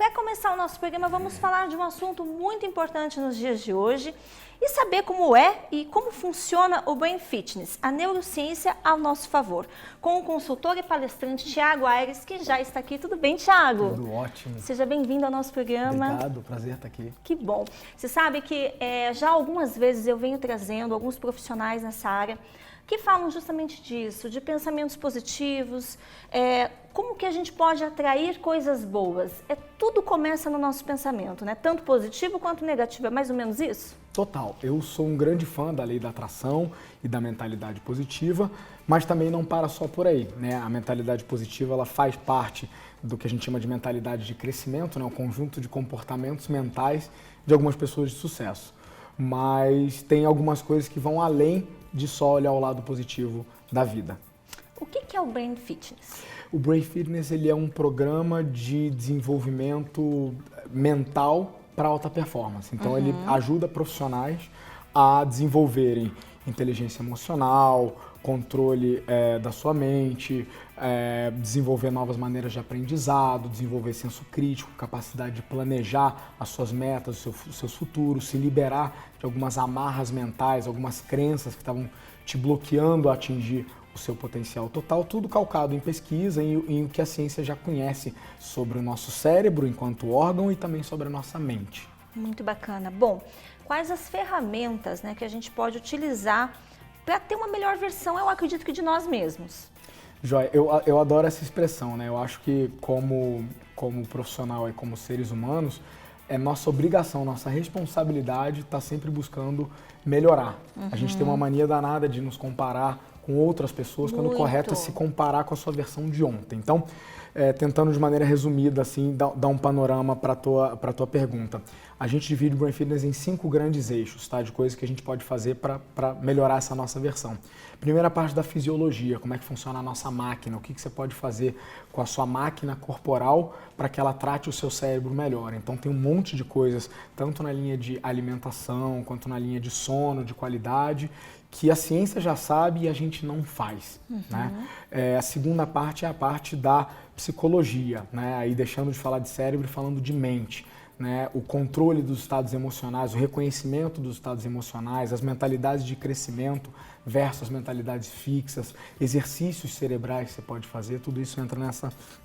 Para começar o nosso programa, vamos falar de um assunto muito importante nos dias de hoje e saber como é e como funciona o Brain Fitness, a neurociência ao nosso favor, com o consultor e palestrante Thiago Aires, que já está aqui. Tudo bem, Thiago? Tudo ótimo. Seja bem-vindo ao nosso programa. Obrigado, prazer estar aqui. Que bom. Você sabe que já algumas vezes eu venho trazendo alguns profissionais nessa área que falam justamente disso, de pensamentos positivos, como que a gente pode atrair coisas boas. Tudo começa no nosso pensamento, né? Tanto positivo quanto negativo, é mais ou menos isso? Total. Eu sou um grande fã da lei da atração e da mentalidade positiva, mas também não para só por aí, né? A mentalidade positiva, ela faz parte do que a gente chama de mentalidade de crescimento, né? Um conjunto de comportamentos mentais de algumas pessoas de sucesso. Mas tem algumas coisas que vão além de só olhar o lado positivo da vida. O que é o Brain Fitness? O Brain Fitness, ele é um programa de desenvolvimento mental para alta performance. Então ele ajuda profissionais a desenvolverem inteligência emocional, controle da sua mente, desenvolver novas maneiras de aprendizado, desenvolver senso crítico, capacidade de planejar as suas metas, os seus futuros, se liberar de algumas amarras mentais, algumas crenças que estavam te bloqueando a atingir o seu potencial total, tudo calcado em pesquisa e em o que a ciência já conhece sobre o nosso cérebro enquanto órgão e também sobre a nossa mente. Muito bacana. Bom, quais as ferramentas, né, que a gente pode utilizar para ter uma melhor versão, eu acredito que de nós mesmos? Joia, eu adoro essa expressão, né? Eu acho que como profissional e como seres humanos, é nossa obrigação, nossa responsabilidade estar sempre buscando melhorar. A gente tem uma mania danada de nos comparar com outras pessoas, quando o correto é se comparar com a sua versão de ontem. Então, tentando de maneira resumida, assim, dar um panorama para a tua pergunta. A gente divide o Brain Fitness em 5 grandes eixos, tá? De coisas que a gente pode fazer para melhorar essa nossa versão. Primeira parte da fisiologia, como é que funciona a nossa máquina, o que você pode fazer com a sua máquina corporal para que ela trate o seu cérebro melhor. Então tem um monte de coisas, tanto na linha de alimentação, quanto na linha de sono, de qualidade, que a ciência já sabe e a gente não faz. Né? A segunda parte é a parte da psicologia, né? Aí deixando de falar de cérebro e falando de mente. Né, o controle dos estados emocionais, o reconhecimento dos estados emocionais, as mentalidades de crescimento versus as mentalidades fixas, exercícios cerebrais que você pode fazer, tudo isso entra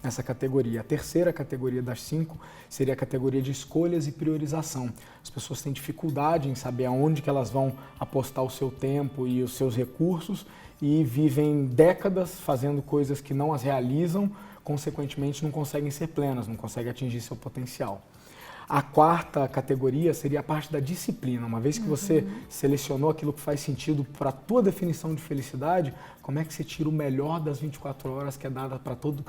nessa categoria. A terceira categoria das 5 seria a categoria de escolhas e priorização. As pessoas têm dificuldade em saber aonde que elas vão apostar o seu tempo e os seus recursos e vivem décadas fazendo coisas que não as realizam, consequentemente não conseguem ser plenas, não conseguem atingir seu potencial. A quarta categoria seria a parte da disciplina. Uma vez que você selecionou aquilo que faz sentido para a tua definição de felicidade, como é que você tira o melhor das 24 horas que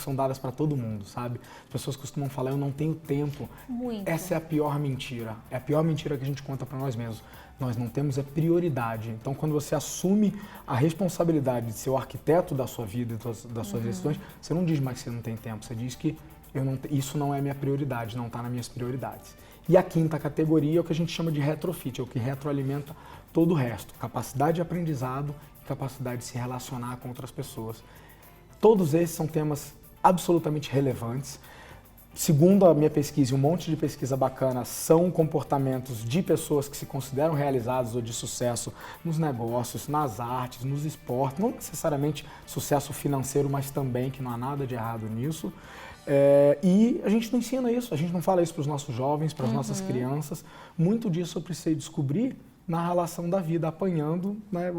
são dadas para todo mundo, sabe? As pessoas costumam falar, eu não tenho tempo. Muito. Essa é a pior mentira. É a pior mentira que a gente conta para nós mesmos. Nós não temos prioridade. Então, quando você assume a responsabilidade de ser o arquiteto da sua vida e das suas decisões, você não diz mais que você não tem tempo, você diz que isso não é minha prioridade, não está nas minhas prioridades. E a quinta categoria é o que a gente chama de retrofit, é o que retroalimenta todo o resto. Capacidade de aprendizado e capacidade de se relacionar com outras pessoas. Todos esses são temas absolutamente relevantes. Segundo a minha pesquisa, um monte de pesquisa bacana, são comportamentos de pessoas que se consideram realizadas ou de sucesso nos negócios, nas artes, nos esportes, não necessariamente sucesso financeiro, mas também que não há nada de errado nisso. E a gente não ensina isso, a gente não fala isso para os nossos jovens, para as nossas crianças. Muito disso eu precisei descobrir na relação da vida, apanhando, né,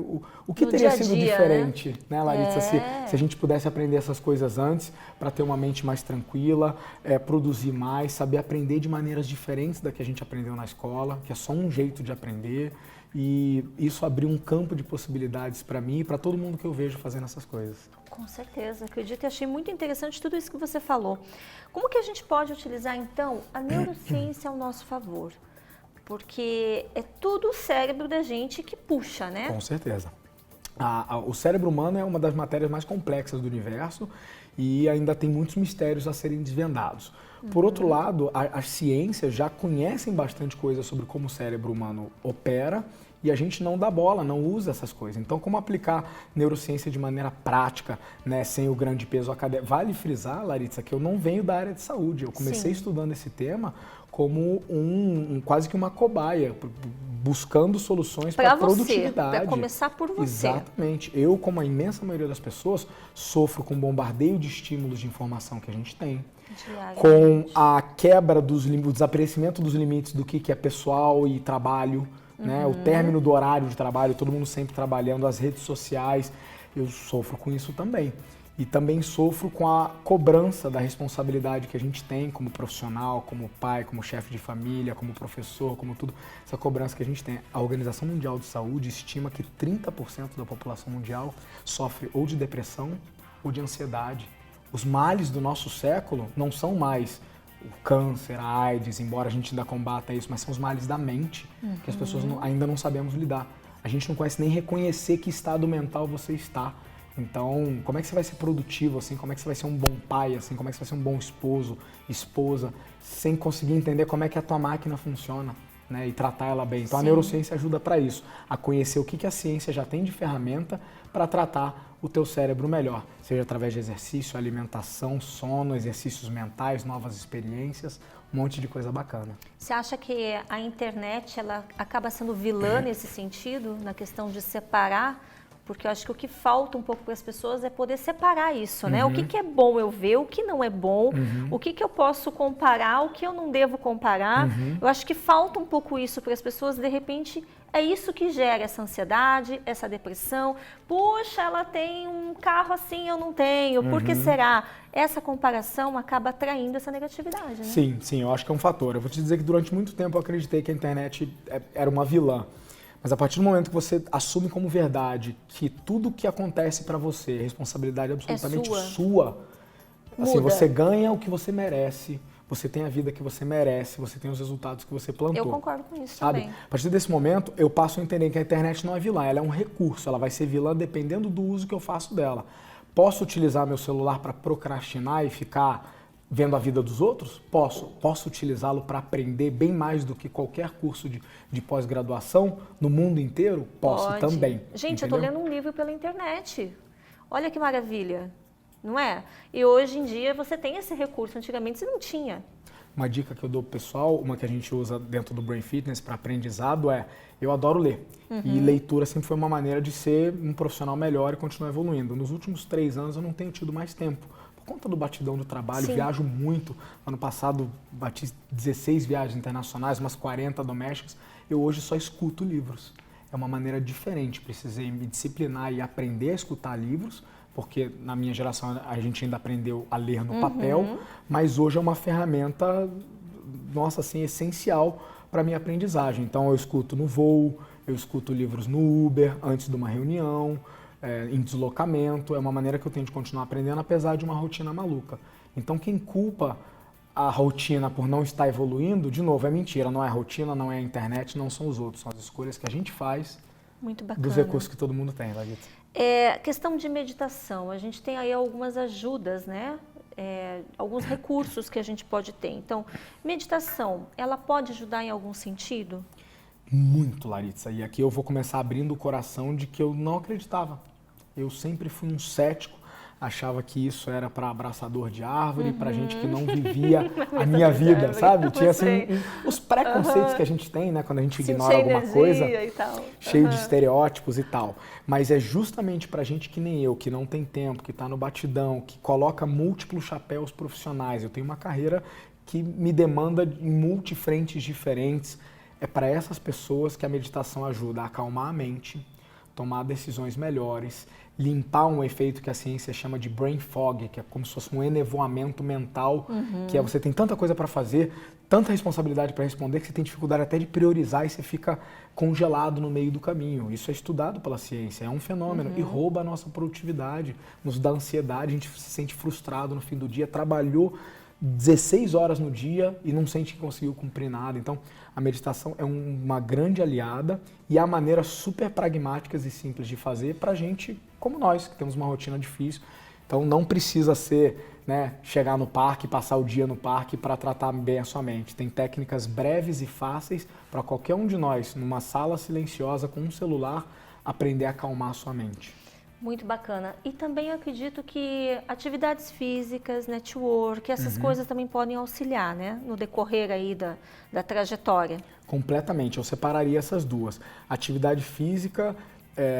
o que teria sido diferente, né, Larissa, se a gente pudesse aprender essas coisas antes, para ter uma mente mais tranquila, produzir mais, saber aprender de maneiras diferentes da que a gente aprendeu na escola, que é só um jeito de aprender, e isso abriu um campo de possibilidades para mim e para todo mundo que eu vejo fazendo essas coisas. Com certeza, acredito e achei muito interessante tudo isso que você falou. Como que a gente pode utilizar, então, a neurociência ao nosso favor? Porque é tudo o cérebro da gente que puxa, né? Com certeza. O cérebro humano é uma das matérias mais complexas do universo e ainda tem muitos mistérios a serem desvendados. Por outro lado, as ciências já conhecem bastante coisa sobre como o cérebro humano opera e a gente não dá bola, não usa essas coisas. Então, como aplicar neurociência de maneira prática, né, sem o grande peso acadêmico? Vale frisar, Larissa, que eu não venho da área de saúde. Eu comecei estudando esse tema como quase que uma cobaia, buscando soluções para a produtividade. Para começar por você. Exatamente. Eu, como a imensa maioria das pessoas, sofro com o bombardeio de estímulos de informação que a gente tem, com a quebra o desaparecimento dos limites do que é pessoal e trabalho, né? O término do horário de trabalho, todo mundo sempre trabalhando, as redes sociais, eu sofro com isso também. E também sofro com a cobrança da responsabilidade que a gente tem como profissional, como pai, como chefe de família, como professor, como tudo, essa cobrança que a gente tem. A Organização Mundial de Saúde estima que 30% da população mundial sofre ou de depressão ou de ansiedade. Os males do nosso século não são mais o câncer, a AIDS, embora a gente ainda combata isso, mas são os males da mente, que as pessoas ainda não sabemos lidar. A gente não conhece nem reconhecer que estado mental você está. Então, como é que você vai ser produtivo, assim? Como é que você vai ser um bom pai, assim? Como é que você vai ser um bom esposo, esposa, sem conseguir entender como é que a tua máquina funciona, né? E tratar ela bem. Então, a neurociência ajuda para isso, a conhecer o que a ciência já tem de ferramenta para tratar o teu cérebro melhor, seja através de exercício, alimentação, sono, exercícios mentais, novas experiências, um monte de coisa bacana. Você acha que a internet ela acaba sendo vilã nesse sentido, na questão de separar? Porque eu acho que o que falta um pouco para as pessoas é poder separar isso, né? O que é bom eu ver, o que não é bom, o que eu posso comparar, o que eu não devo comparar. Eu acho que falta um pouco isso para as pessoas, de repente, é isso que gera essa ansiedade, essa depressão. Puxa, ela tem um carro assim, eu não tenho, por que será? Essa comparação acaba atraindo essa negatividade, né? Sim, eu acho que é um fator. Eu vou te dizer que durante muito tempo eu acreditei que a internet era uma vilã. Mas a partir do momento que você assume como verdade que tudo que acontece para você, responsabilidade absolutamente sua, assim, você ganha o que você merece, você tem a vida que você merece, você tem os resultados que você plantou. Eu concordo com isso sabe? também. A partir desse momento, eu passo a entender que a internet não é vilã, ela é um recurso, ela vai ser vilã dependendo do uso que eu faço dela. Posso utilizar meu celular para procrastinar e ficar vendo a vida dos outros? Posso utilizá-lo para aprender bem mais do que qualquer curso de pós-graduação no mundo inteiro? Posso também. Gente, entendeu? eu estou lendo um livro pela internet. Olha que maravilha, não é? E hoje em dia você tem esse recurso, antigamente você não tinha. Uma dica que eu dou pro pessoal, uma que a gente usa dentro do Brain Fitness para aprendizado eu adoro ler. E leitura sempre foi uma maneira de ser um profissional melhor e continuar evoluindo. Nos últimos 3 anos eu não tenho tido mais tempo. Por conta do batidão do trabalho, viajo muito. Ano passado bati 16 viagens internacionais, umas 40 domésticas. Eu hoje só escuto livros. É uma maneira diferente. Precisei me disciplinar e aprender a escutar livros, porque na minha geração a gente ainda aprendeu a ler no papel, mas hoje é uma ferramenta, nossa, assim, essencial para a minha aprendizagem. Então eu escuto no voo, eu escuto livros no Uber, antes de uma reunião, em deslocamento. É uma maneira que eu tenho de continuar aprendendo, apesar de uma rotina maluca. Então quem culpa a rotina por não estar evoluindo, de novo, é mentira. Não é a rotina, não é a internet, não são os outros. São as escolhas que a gente faz dos recursos que todo mundo tem, Larissa. Questão de meditação. A gente tem aí algumas ajudas, né? Alguns recursos que a gente pode ter. Então, meditação, ela pode ajudar em algum sentido? Muito, Larissa. E aqui eu vou começar abrindo o coração de que eu não acreditava. Eu sempre fui um cético, achava que isso era para abraçador de árvore, para gente que não vivia a minha vida, sabe? Tinha assim os preconceitos que a gente tem, né, quando a gente ignora alguma coisa, e tal. cheio de estereótipos e tal. Mas é justamente para gente que nem eu, que não tem tempo, que está no batidão, que coloca múltiplos chapéus profissionais. Eu tenho uma carreira que me demanda em multifrentes diferentes. É para essas pessoas que a meditação ajuda a acalmar a mente, tomar decisões melhores, limpar um efeito que a ciência chama de brain fog, que é como se fosse um enevoamento mental, que é você tem tanta coisa para fazer, tanta responsabilidade para responder, que você tem dificuldade até de priorizar e você fica congelado no meio do caminho. Isso é estudado pela ciência, é um fenômeno e rouba a nossa produtividade, nos dá ansiedade, a gente se sente frustrado no fim do dia, trabalhou 16 horas no dia e não sente que conseguiu cumprir nada. Então, a meditação é uma grande aliada e há maneiras super pragmáticas e simples de fazer para gente como nós, que temos uma rotina difícil. Então, não precisa ser, né, chegar no parque, passar o dia no parque para tratar bem a sua mente. Tem técnicas breves e fáceis para qualquer um de nós, numa sala silenciosa com um celular, aprender a acalmar a sua mente. Muito bacana. E também eu acredito que atividades físicas, network, essas coisas também podem auxiliar, né? No decorrer aí da trajetória. Completamente. Eu separaria essas duas. Atividade física,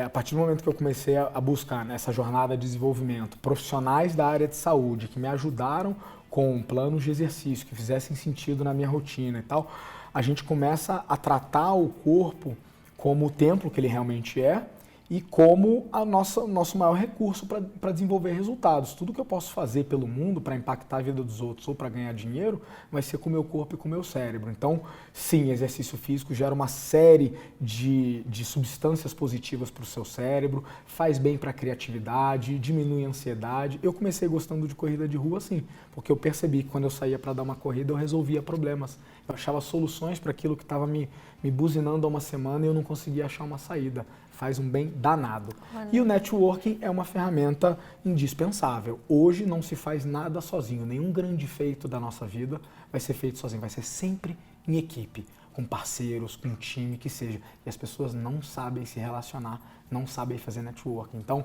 a partir do momento que eu comecei a buscar nessa jornada de desenvolvimento, profissionais da área de saúde que me ajudaram com planos de exercício que fizessem sentido na minha rotina e tal, a gente começa a tratar o corpo como o templo que ele realmente é, e como o nosso maior recurso para desenvolver resultados. Tudo que eu posso fazer pelo mundo para impactar a vida dos outros ou para ganhar dinheiro vai ser com o meu corpo e com o meu cérebro. Então, sim, exercício físico gera uma série de substâncias positivas para o seu cérebro, faz bem para a criatividade, diminui a ansiedade. Eu comecei gostando de corrida de rua, sim, porque eu percebi que quando eu saía para dar uma corrida eu resolvia problemas. Eu achava soluções para aquilo que estava me buzinando há uma semana e eu não conseguia achar uma saída. Faz um bem danado. E o networking é uma ferramenta indispensável. Hoje não se faz nada sozinho, nenhum grande feito da nossa vida vai ser feito sozinho, vai ser sempre em equipe, com parceiros, com um time que seja. E as pessoas não sabem se relacionar, não sabem fazer networking. Então,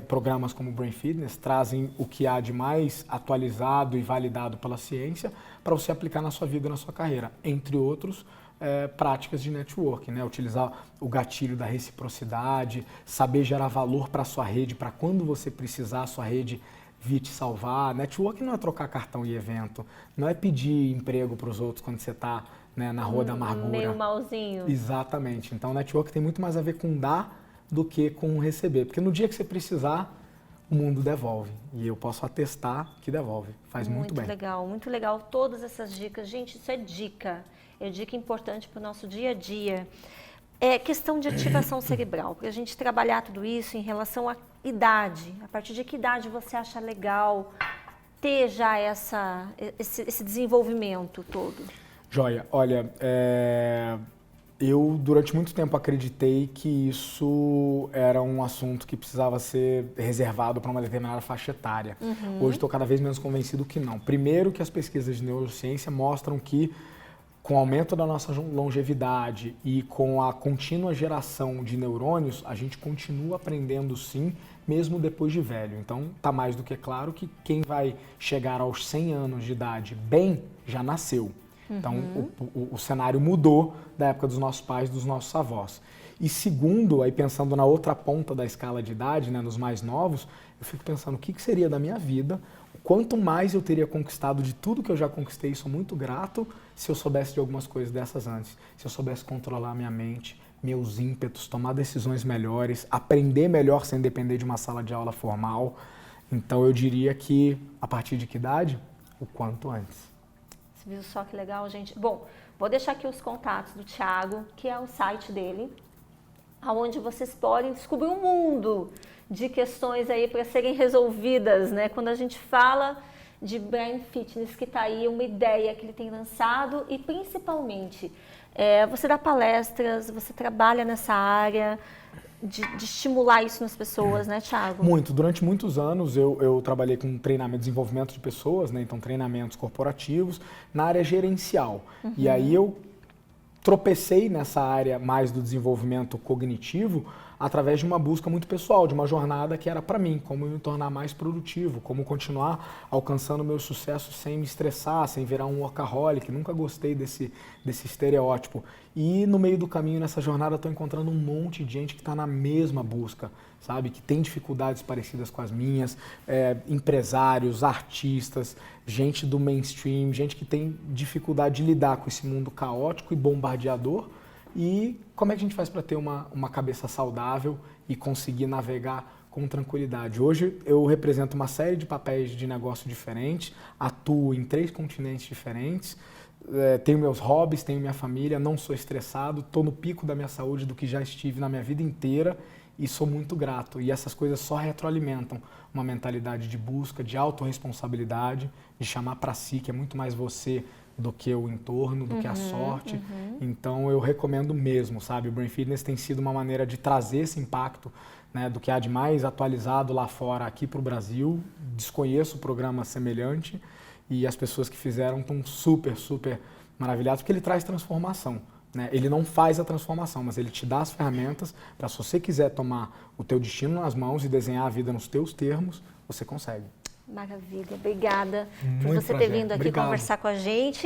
programas como o Brain Fitness trazem o que há de mais atualizado e validado pela ciência para você aplicar na sua vida, na sua carreira, entre outros, práticas de networking, né? Utilizar o gatilho da reciprocidade, saber gerar valor para a sua rede, para quando você precisar, a sua rede vir te salvar. Networking não é trocar cartão e evento, não é pedir emprego para os outros quando você está, né, na rua da amargura. Meio malzinho. Exatamente. Então, networking tem muito mais a ver com dar do que com receber, porque no dia que você precisar, o mundo devolve. E eu posso atestar que devolve. Faz muito bem. Muito legal. Todas essas dicas. Gente, isso é dica. É dica importante para o nosso dia a dia. É questão de ativação cerebral, para a gente trabalhar tudo isso em relação à idade. A partir de que idade você acha legal ter já esse desenvolvimento todo? Joia, olha, eu durante muito tempo acreditei que isso era um assunto que precisava ser reservado para uma determinada faixa etária. Hoje estou cada vez menos convencido que não. Primeiro que as pesquisas de neurociência mostram que com o aumento da nossa longevidade e com a contínua geração de neurônios, a gente continua aprendendo sim, mesmo depois de velho. Então, está mais do que claro que quem vai chegar aos 100 anos de idade bem, já nasceu. Então, o cenário mudou da época dos nossos pais, dos nossos avós. E segundo, aí pensando na outra ponta da escala de idade, né, nos mais novos, eu fico pensando o que seria da minha vida, quanto mais eu teria conquistado de tudo que eu já conquistei, sou muito grato se eu soubesse de algumas coisas dessas antes. Se eu soubesse controlar a minha mente, meus ímpetos, tomar decisões melhores, aprender melhor sem depender de uma sala de aula formal. Então eu diria que a partir de que idade? O quanto antes. Você viu só que legal, gente? Bom, vou deixar aqui os contatos do Thiago, que é o site dele, onde vocês podem descobrir um mundo de questões aí para serem resolvidas, né? Quando a gente fala de Brain Fitness, que está aí uma ideia que ele tem lançado e principalmente você dá palestras, você trabalha nessa área de estimular isso nas pessoas, né, Thiago? Muito. Durante muitos anos eu trabalhei com treinamento, desenvolvimento de pessoas, né? Então treinamentos corporativos na área gerencial. E aí eu tropecei nessa área mais do desenvolvimento cognitivo através de uma busca muito pessoal, de uma jornada que era para mim, como me tornar mais produtivo, como continuar alcançando meu sucesso sem me estressar, sem virar um workaholic. Nunca gostei desse estereótipo. E no meio do caminho, nessa jornada, estou encontrando um monte de gente que está na mesma busca, sabe? Que tem dificuldades parecidas com as minhas, empresários, artistas, gente do mainstream, gente que tem dificuldade de lidar com esse mundo caótico e bombardeador. E como é que a gente faz para ter uma cabeça saudável e conseguir navegar com tranquilidade? Hoje eu represento uma série de papéis de negócio diferentes, atuo em 3 continentes diferentes, tenho meus hobbies, tenho minha família, não sou estressado, estou no pico da minha saúde do que já estive na minha vida inteira e sou muito grato. E essas coisas só retroalimentam uma mentalidade de busca, de autorresponsabilidade, de chamar para si, que é muito mais você do que o entorno, do que a sorte. Então eu recomendo mesmo, sabe? O Brain Fitness tem sido uma maneira de trazer esse impacto, né, do que há de mais atualizado lá fora aqui para o Brasil. Desconheço programa semelhante e as pessoas que fizeram estão super, super maravilhadas, porque ele traz transformação. Né? Ele não faz a transformação, mas ele te dá as ferramentas para, se você quiser tomar o teu destino nas mãos e desenhar a vida nos teus termos, você consegue. Maravilha, obrigada por Muito você ter prazer. vindo aqui Obrigado. conversar com a gente.